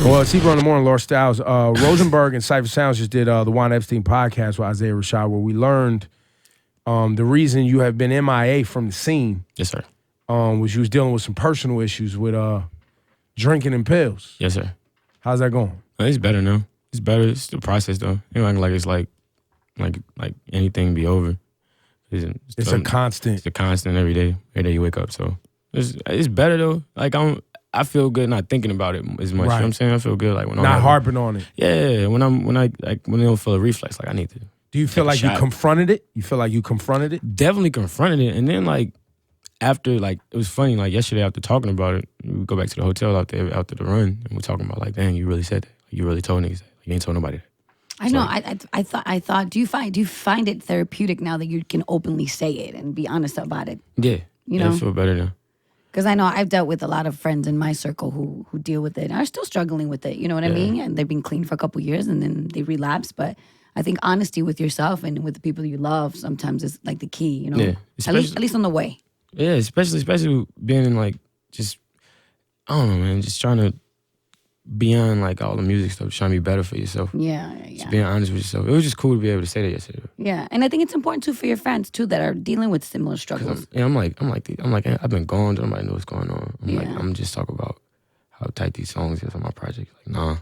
Well, it's Ebro in the morning, Laura Styles. Rosenberg and Cypher Sounds just did the Juan Epstein podcast with Isaiah Rashad, where we learned the reason you have been MIA from the scene. Yes, sir. Was you was dealing with some personal issues with drinking and pills. Yes, sir. How's that going? It's better now. It's better. It's the process though. It ain't like it's like anything be over. It's a constant. It's a constant every day. Every day you wake up. So it's better though. Like I feel good not thinking about it as much. Right. You know what I'm saying? I feel good like when I'm not harping on it. Yeah, when I don't feel a reflex, like I need to. Do you feel like you confronted it? You feel like you confronted it? Definitely confronted it. And then like after, like, it was funny, like yesterday after talking about it, we go back to the hotel after the run, and we're talking about like, dang, you really said that. You really told niggas that. You ain't told nobody that. I know. I thought. Do you find it therapeutic now that you can openly say it and be honest about it? Yeah. You know? I feel better now. Because I know I've dealt with a lot of friends in my circle who deal with it and are still struggling with it. You know what I mean? And they've been clean for a couple years and then they relapse. But I think honesty with yourself and with the people you love sometimes is like the key. You know, yeah, at least on the way. Yeah, especially being in like just I don't know, man, just trying to beyond like all the music stuff, trying to be better for yourself. Yeah. Just being honest with yourself. It was just cool to be able to say that yesterday. Yeah, and I think it's important too for your fans too that are dealing with similar struggles. I'm like, I've been gone. Don't nobody know what's going on. I'm just talking about how tight these songs is on my project. Like, nah,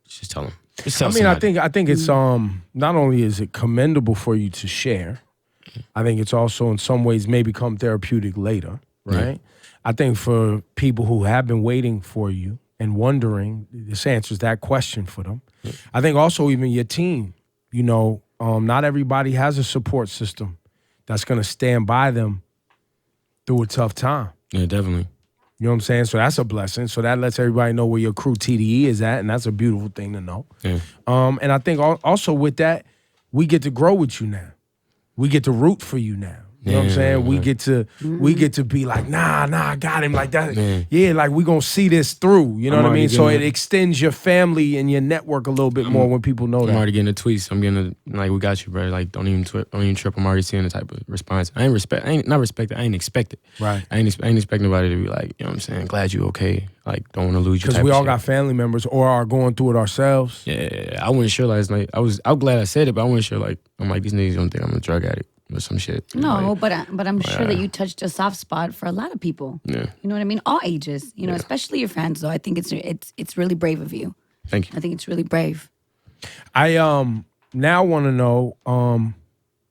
just tell them. I think it's not only is it commendable for you to share, I think it's also in some ways may become therapeutic later, right? Yeah. I think for people who have been waiting for you and wondering, this answers that question for them. Yeah. I think also even your team, you know, not everybody has a support system that's going to stand by them through a tough time. Yeah, definitely. You know what I'm saying? So that's a blessing. So that lets everybody know where your crew TDE is at, and that's a beautiful thing to know. Yeah. And I think also with that, we get to grow with you now. We get to root for you now. You know what I'm saying? We get to be like, nah, I got him like that. Yeah, like we gonna see this through. You know what I mean? So it extends your family and your network a little bit more when people know that. I'm already getting the tweets. I'm getting like, we got you, bro. Like, don't even trip. I'm already seeing the type of response. I ain't expect it. Right. I ain't expect nobody to be like, you know what I'm saying? Glad you okay. Like, don't want to lose you. Because we all got family members or are going through it ourselves. Yeah, I wasn't sure last night. I'm glad I said it, but I wasn't sure. Like, I'm like, these niggas don't think I'm a drug addict or some shit. No, like, but I'm sure that you touched a soft spot for a lot of people. Yeah. You know what I mean? All ages. You know, especially your fans. Though I think it's really brave of you. Thank you. I think it's really brave. I now want to know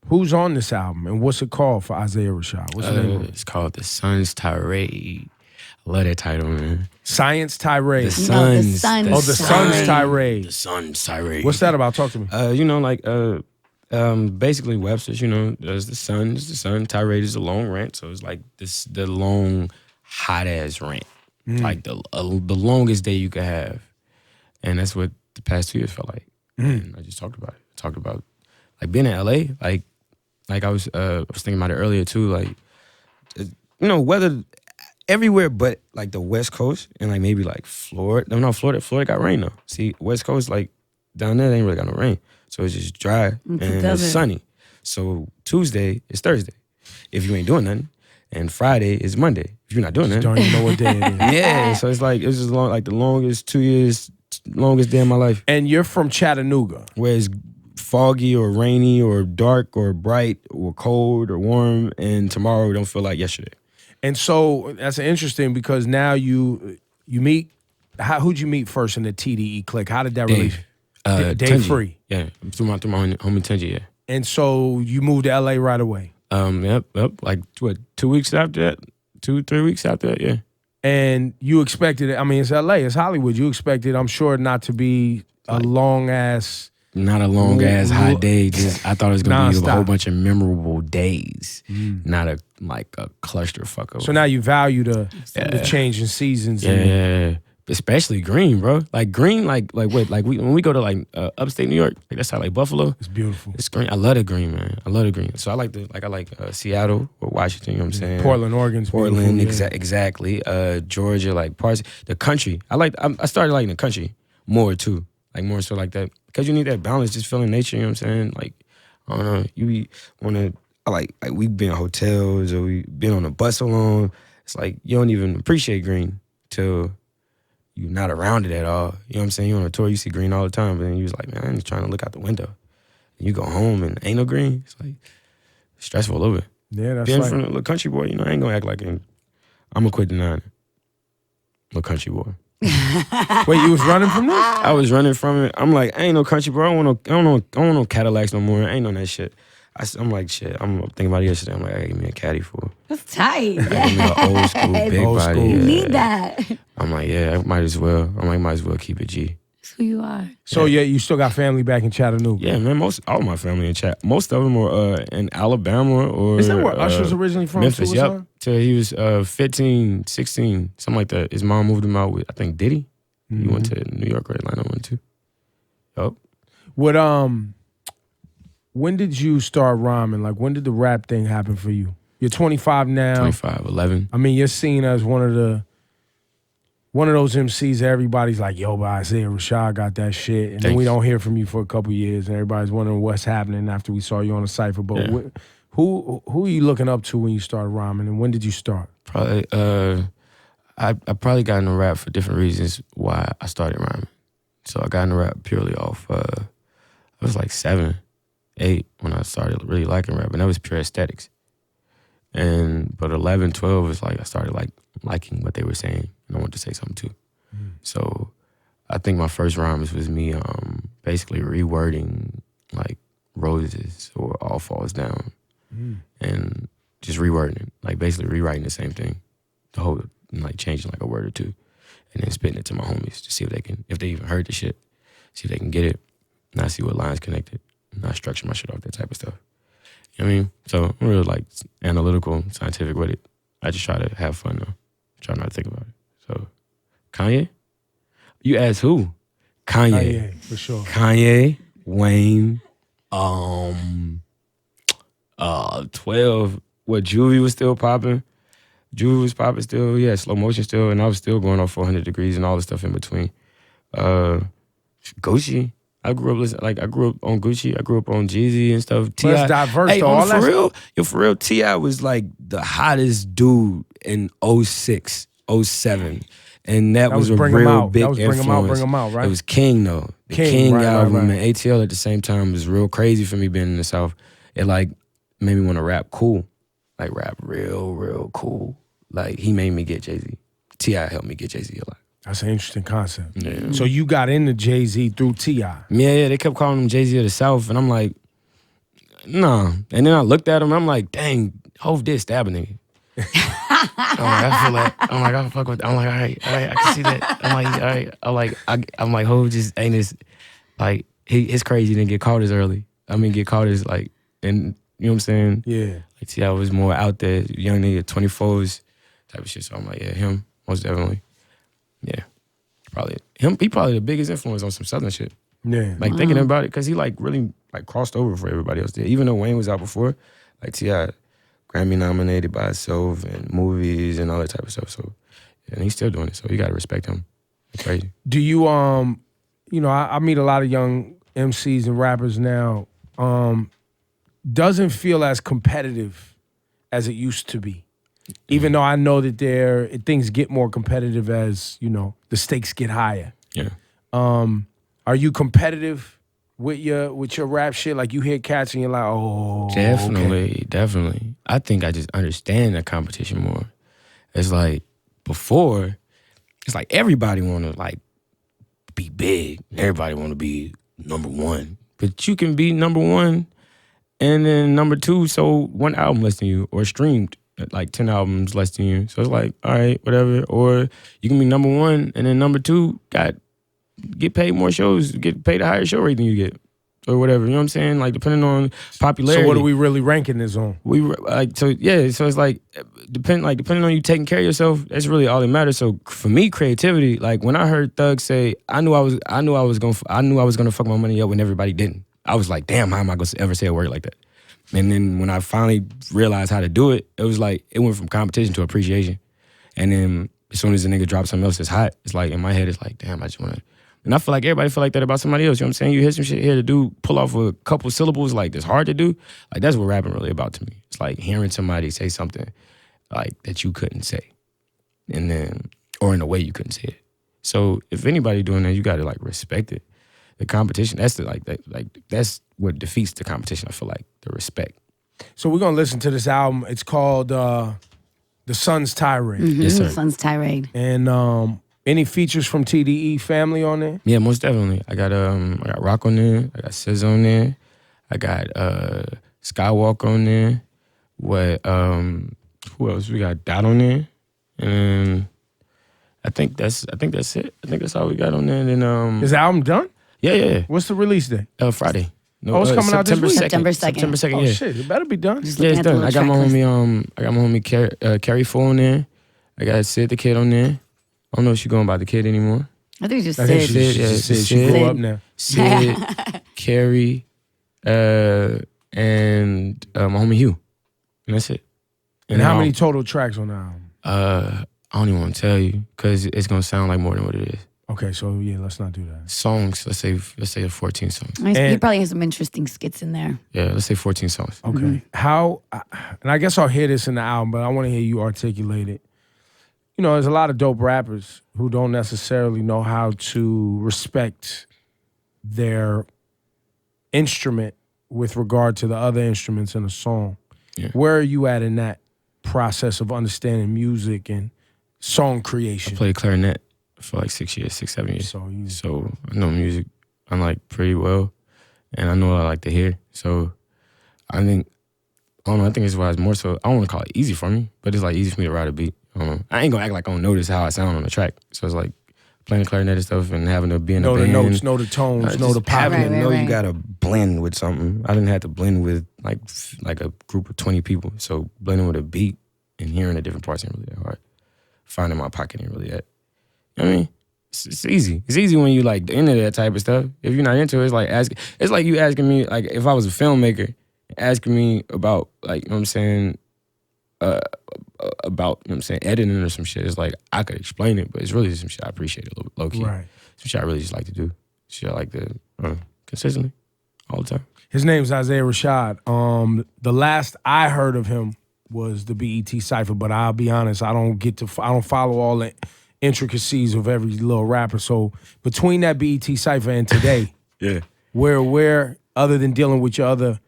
who's on this album and what's it called for Isaiah Rashad? What's the name of it? It's called The Sun's Tirade. I love that title, man. Science Tirade. The Sun's Tirade. The Sun's Tirade. The Sun's Tirade. What's that about? Talk to me. You know, like basically Webster's, you know, there's the sun, tirade is a long rant, so it's like the long hot ass rant, like the longest day you could have, and that's what the past 2 years felt like. And I just talked about it. Talked about like being in LA, like I was thinking about it earlier too, like you know, weather everywhere but like the West Coast and like maybe like Florida. No, Florida got rain though. See, West Coast like down there they ain't really got no rain. So it's just dry and it's sunny. So Tuesday is Thursday if you ain't doing nothing. And Friday is Monday if you're not doing nothing. Don't even know what day it is. Yeah, so it's like, it's just like the longest 2 years, longest day of my life. And you're from Chattanooga. Where it's foggy or rainy or dark or bright or cold or warm, and tomorrow don't feel like yesterday. And so that's interesting because now you meet, who'd you meet first in the TDE clique? How did that relate? Dave Free. Yeah, through my homie Tenji, yeah. And so you moved to LA right away. Yep. Like what, 2 weeks after that? 2-3 weeks after that, yeah. And you expected it, I mean, it's LA, it's Hollywood. You expected, I'm sure, not to be a long ass. Not a long ass hot day. Just I thought it was gonna be a whole bunch of memorable days. Not a clusterfuck of. So now you value the changing seasons. Yeah. Especially green, bro. Like green, like what? Like when we go to like upstate New York, like that's how like Buffalo. It's beautiful. It's green. I love the green, man. I love the green. So I like Seattle or Washington. You know what I'm saying? Portland, Oregon's Portland, beautiful, exactly. Georgia, like parts. The country. I started liking the country more too. Like more so like that because you need that balance, just feeling nature. You know what I'm saying? Like I don't know. You wanna like we've been in hotels or we been on a bus alone. It's like you don't even appreciate green till you're not around it at all. You know what I'm saying? You on a tour, you see green all the time, but then you was like, man, I'm just trying to look out the window. And you go home and ain't no green. It's like stressful a little bit. Yeah, that's Being like from a little country boy, you know, I ain't gonna act like I'm gonna quit denying it. Little country boy. Wait, you was running from this? I was running from it. I'm like, I ain't no country boy. I don't want no Cadillacs no more. I ain't on that shit. I'm like, shit. I'm thinking about it yesterday. I'm like, I give me a caddy for. That's tight. Give me an old school, big Old body. school. You Yeah. need that. I'm like, yeah, I might as well. Might as well keep it G. That's who you are. So yeah, you still got family back in Chattanooga. Yeah, man. All my family in chat. Most of them are in Alabama or. Is that where Usher's originally from? Memphis, too, or yep. something? Till he was 15, 16, something like that. His mom moved him out with, I think, Diddy. He went to New York or Atlanta one too. Yup. What when did you start rhyming? Like when did the rap thing happen for you? You're 25 now. 25, 11. I mean, you're seen as one of those MCs that everybody's like, yo, but Isaiah Rashad got that shit. And then we don't hear from you for a couple years and everybody's wondering what's happening after we saw you on the Cypher. But who are you looking up to when you started rhyming and when did you start? Probably I probably got into rap for different reasons why I started rhyming. So I got into rap purely off I was like 7, 8 when I started really liking rap, and that was pure aesthetics. But 11, 12 is like I started like liking what they were saying, and I wanted to say something too. So I think my first rhymes was me basically rewording like Roses or All Falls Down, and just rewording it, like basically rewriting the same thing, the whole like changing like a word or two, and then spitting it to my homies to see if they even heard the shit, see if they can get it, and I see what lines connected, and I structure my shit off that type of stuff. You know what I mean? So I'm really like analytical, scientific with it. I just try to have fun though. Try not to think about it. So Kanye? You asked who? Kanye. For sure. Kanye, Wayne, 12. What, Juvie was still popping? Juvie was popping still, yeah, Slow Motion still, and I was still going off 400 Degrees and all the stuff in between. Gucci. I grew up on Gucci. I grew up on Jeezy and stuff. T.I. Well, it's diverse, hey, though. All for real, for real, T.I. was like the hottest dude in 06, 07. And that was a real big influence. Bring 'em out, right? It was King though. The King album and ATL at the same time was real crazy for me being in the South. It like made me want to rap cool. Like rap real cool. Like he made me get Jay-Z. T.I. helped me get Jay-Z a lot. That's an interesting concept. Yeah. So you got into Jay-Z through T.I. Yeah, they kept calling him Jay-Z of the South, and I'm like, nah. And then I looked at him, and I'm like, dang, Hov did stab a nigga. I'm like, I fuck with. I'm like, all right, I can see that. I'm like, all right. I'm like, Hov just ain't as like it's crazy. Didn't get caught as early. I mean, get caught as like, and you know what I'm saying? Yeah. Like, see, I was more out there, young nigga, 24s type of shit. So I'm like, yeah, him most definitely. Yeah, probably him. He probably the biggest influence on some Southern shit. Yeah. Like thinking about it, because he like really like crossed over for everybody else did. Even though Wayne was out before, like T.I. Grammy nominated by himself and movies and all that type of stuff. So, yeah, and he's still doing it. So you gotta respect him. It's crazy. Do you you know, I meet a lot of young MCs and rappers now. Doesn't feel as competitive as it used to be. Even though I know that things get more competitive as, you know, the stakes get higher. Yeah. Are you competitive with your rap shit? Like you hear cats and you're like, oh, Definitely. I think I just understand the competition more. It's like before, it's like everybody wanna like be big. Everybody wanna be number one. But you can be number one and then number two sold one album less than you or streamed like 10 albums less than you. So it's like, all right, whatever. Or you can be number one and then number two get paid more shows, get paid a higher show rate than you get. Or whatever, you know what I'm saying? Like depending on popularity. So what are we really ranking this on? So it's like depending on you taking care of yourself, that's really all that matters. So for me, creativity, like when I heard Thug say, I knew I was gonna fuck my money up when everybody didn't. I was like, damn, how am I gonna ever say a word like that? And then when I finally realized how to do it, it was like, it went from competition to appreciation. And then as soon as a nigga drops something else that's hot, it's like, in my head, it's like, damn, I just wanna, and I feel like everybody feel like that about somebody else, you know what I'm saying? You hear some shit here to do, pull off a couple syllables, like that's hard to do. Like that's what rapping really about to me. It's like hearing somebody say something like that you couldn't say. And then, or in a way you couldn't say it. So if anybody doing that, you gotta like respect it. The competition, that's that's what defeats the competition. I feel like the respect. So we're gonna listen to this album. It's called The Sun's Tirade. Yes, sir. Son's Tirade. And any features from TDE family on there? Yeah, most definitely. I got Rock on there. I got SZA on there. I got Skywalk on there. What? Who else? We got Dot on there, and I think that's it. I think that's all we got on there. And then Is the album done? yeah. What's the release date? Friday. No, Oh, it's coming out this week? September 2nd. September 2nd. Oh Yeah. shit, it better be done. Just Yeah, looking it's at the done. I got my little track list. homie Carrie Full on there. I got Sid the Kid on there. I don't know if she going by the Kid anymore. I think it's just I think Sid. she grew up now. Sid, Carrie, and my homie Hugh. And that's it. And how many total tracks on the album? I don't even want to tell you because it's going to sound like more than what it is. Okay, so yeah, let's not do that. Songs, let's say 14 songs. He probably has some interesting skits in there. Yeah, let's say 14 songs. Okay. How, and I guess I'll hear this in the album, but I want to hear you articulate it. You know, there's a lot of dope rappers who don't necessarily know how to respect their instrument with regard to the other instruments in a song. Yeah. Where are you at in that process of understanding music and song creation? I played clarinet for like 7 years. So I know music, I'm like pretty well, and I know what I like to hear. So I think it's why it's more so, I don't want to call it easy for me, but it's like easy for me to ride a beat. I don't know. I ain't gonna act like I don't notice how I sound on the track. So it's like playing the clarinet and stuff and having to be in a band. Know the notes, know the tones, know the pop. Having to know Right. you gotta blend with something. I didn't have to blend with like a group of 20 people. So blending with a beat and hearing the different parts ain't really that hard. Finding my pocket ain't really that. You know what I mean? It's easy. It's easy when you like into that type of stuff. If you're not into it, it's like you asking me, like if I was a filmmaker, asking me about like, you know what I'm saying, about, you know what I'm saying, editing or some shit. It's like I could explain it, but it's really just some shit I appreciate a little low key. Right. Some shit I really just like to do. Shit I like to consistently, all the time. His name's Isaiah Rashad. The last I heard of him was the BET Cypher, but I'll be honest, I don't follow all the intricacies of every little rapper. So between that BET Cypher and today, Yeah. where other than dealing with your other,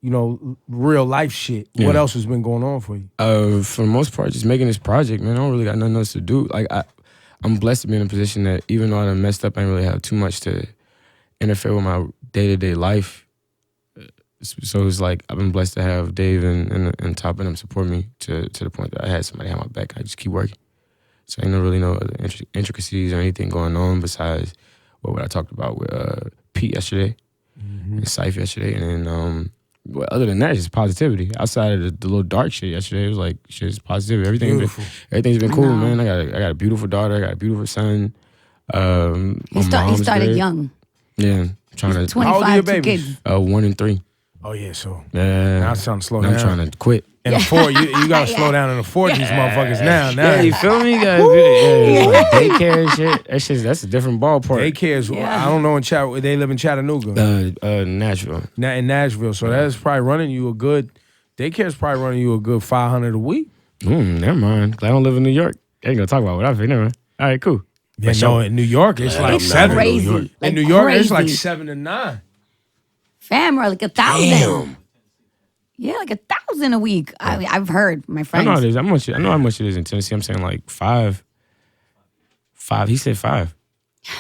you know, real life shit, what Yeah. else has been going on for you? For the most part, just making this project, man. I don't really got nothing else to do. Like I'm blessed to be in a position that even though I done messed up, I didn't really have too much to interfere with my day-to-day life. So it's like I've been blessed to have Dave and Top and them support me to the point that I had somebody have my back. I just keep working. So ain't really no other intricacies or anything going on besides what I talked about with Pete yesterday and Cypher yesterday. And then well, other than that, it's just positivity. Outside of the little dark shit yesterday, it was like shit's positivity. Everything's been cool, man. I got a beautiful daughter. I got a beautiful son. He started young. Yeah, trying to 25, How old are your 2 babies? kids. 1 and 3. Oh yeah, so Yeah, now it's time to slow now down. I'm trying to quit. And afford you gotta slow down and afford these motherfuckers now. Yeah, you feel me? Like daycare and shit. That's a different ballpark. Daycare's, I don't know they live in Chattanooga. Nashville. In Nashville. So that's probably running you daycare's probably running you a good $500 a week. Never mind. I don't live in New York. I ain't gonna talk about what I think. Never mind. All right, cool. Yeah, no, in New York it's like It's 7. crazy. In New York it's like crazy. 7 to 9. Fam, or like 1,000. Yeah, like 1,000 a week. I've heard my I friends. know how it is. I know how much it is in Tennessee. I'm saying like 5. He said 5.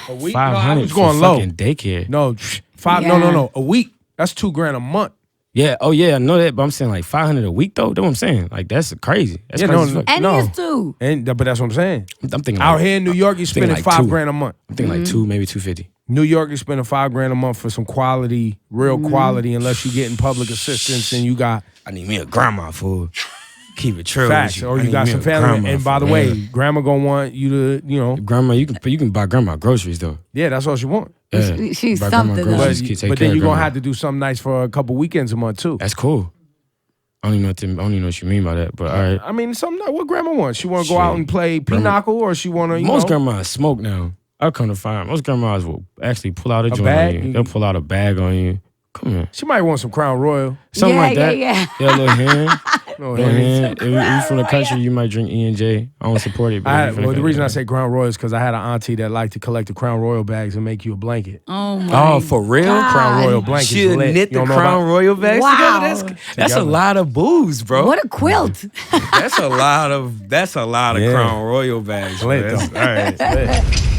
A week? 500 No, I was for going low. fucking daycare. No, 5. Yeah. No. A week. That's $2,000 a month. Yeah. Oh yeah, I know that. But I'm saying like 500 a week though. That's what I'm saying. Like that's crazy. That's Yeah, crazy. no, as fuck. And No. he is too. But that's what I'm saying. I'm thinking Out like, here in New York, you're thinking spending like $5,000 a month. I'm thinking like 2, maybe 250. New York, you're spending $5,000 a month for some quality, real quality, unless you getting public assistance and you got I need me a grandma fool. Keep it true. facts, or you got some family. And by the way, grandma gonna want you to, you know, grandma, you can buy grandma groceries though. yeah, that's all she want. Yeah. She's Buy grandma something, groceries, though. But, just take but care then of you're gonna grandma. have to do something nice for a couple weekends a month too. That's cool. I don't even know what you mean by that, but all right. I mean, something that what grandma wants. She want to go Shit. out and play pinochle, or she want to, Most grandmas smoke now. I'll come to find most grandmas will actually pull out a joint bag? on you. They'll pull out a bag on you, Come on. She might want some Crown Royal. Something Yeah, like that. yeah. Yeah, a little hand. No, Little hand. If you from the country, you might drink E&J. I don't support it. But The reason I say Crown Royal is because I had an auntie that liked to collect the Crown Royal bags and make you a blanket. Oh my. Oh, for real? God. Crown Royal blankets. She'll lit. knit You the don't know Crown about- Royal bags Wow. together. That's a lot of booze, bro. What a quilt. That's a lot of Yeah. Crown Royal bags. Lit, Bro. That's- though. all right. Lit.